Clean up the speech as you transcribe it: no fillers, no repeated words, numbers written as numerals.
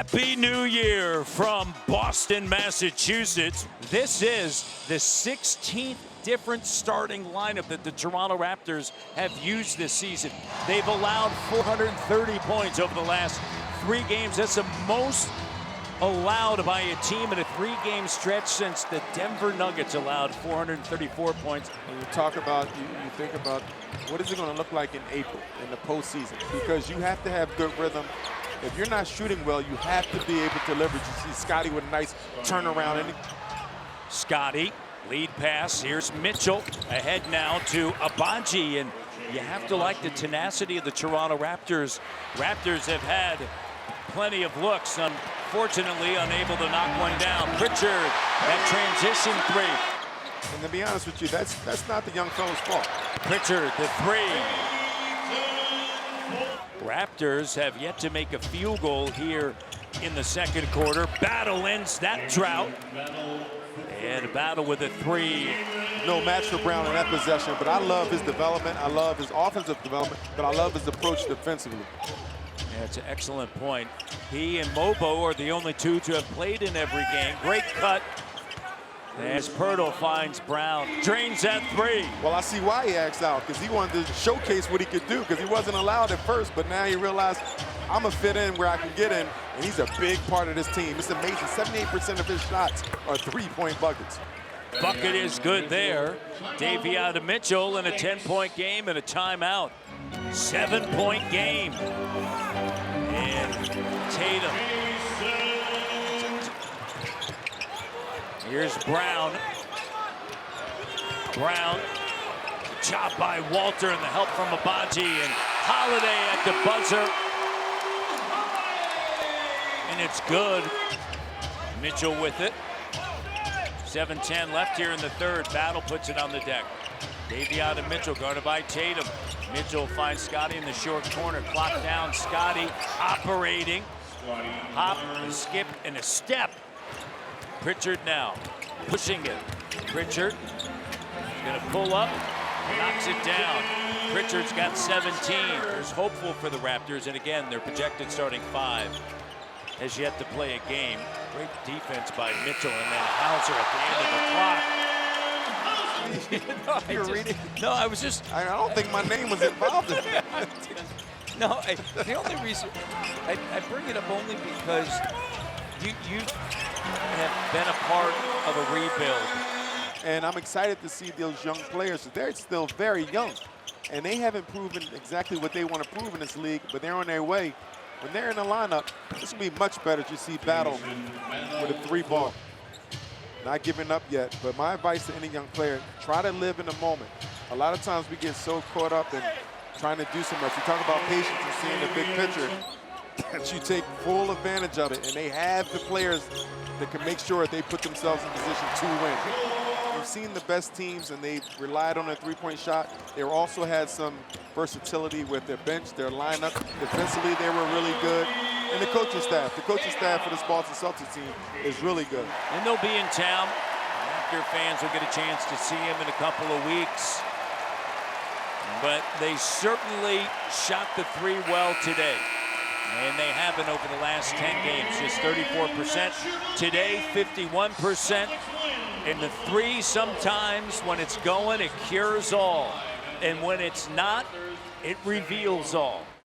Happy New Year from Boston, Massachusetts. This is the 16th different starting lineup that the Toronto Raptors have used this season. They've allowed 430 points over the last 3 games. That's the most allowed by a team in a 3-game stretch since the Denver Nuggets allowed 434 points. When you talk about, you think about what is it going to look like in April in the postseason, because you have to have good rhythm. If you're not shooting well, you have to be able to leverage. You see Scotty with a nice turnaround. And Scotty, lead pass. Here's Mitchell ahead now to Abaji, and you have to like the tenacity of the Toronto Raptors. Raptors have had plenty of looks, unfortunately unable to knock one down. Pritchard, that transition 3. And to be honest with you, that's not the young fellow's fault. Pritchard, the 3. Raptors have yet to make a field goal here in the second quarter. Battle ends that drought. And a battle with a 3. No match for Brown in that possession, but I love his development. I love his offensive development, but I love his approach defensively. Yeah, it's an excellent point. He and Mobo are the only 2 to have played in every game. Great cut. As Pirtle finds Brown, drains that 3. Well, I see why he asked out, because he wanted to showcase what he could do, because he wasn't allowed at first, but now he realized, I'm going to fit in where I can get in, and he's a big part of this team. It's amazing. 78% of his shots are 3-point buckets. Bucket is good there. Davion to Mitchell in a 10-point game and a timeout. 7-point game. And Tatum. Here's Brown. Brown, chop by Walter, and the help from Abaji, and Holiday at the buzzer. And it's good. Mitchell with it. 7:10 left here in the third. Battle puts it on the deck. Davion to Mitchell, guarded by Tatum. Mitchell finds Scotty in the short corner. Clock down, Scotty operating. Hop, a skip, and a step. Pritchard now, pushing it. Pritchard gonna pull up, knocks it down. Pritchard's got 17. There's hopeful for the Raptors, and again, their projected starting 5 has yet to play a game. Great defense by Mitchell, and then Hauser at the end of the clock. You're reading? No, I was just... I don't think my name was involved in that. No, the only reason I bring it up only because you have been a part of a rebuild. And I'm excited to see those young players. They're still very young, and they haven't proven exactly what they want to prove in this league, but they're on their way. When they're in the lineup, this will be much better to see Battle with a 3-ball. Not giving up yet, but my advice to any young player, try to live in the moment. A lot of times we get so caught up in trying to do so much. We talk about patience and seeing the big picture, that you take full advantage of it, and they have the players that can make sure they put themselves in position to win. We've seen the best teams, and they've relied on their 3-point shot. They also had some versatility with their bench, their lineup. Defensively, they were really good. And the coaching staff for this Boston Celtics team is really good. And they'll be in town. Raptor fans will get a chance to see him in a couple of weeks. But they certainly shot the 3 well today. And they haven't over the last 10 games, just 34%. Today, 51%. And the 3, sometimes when it's going, it cures all. And when it's not, it reveals all.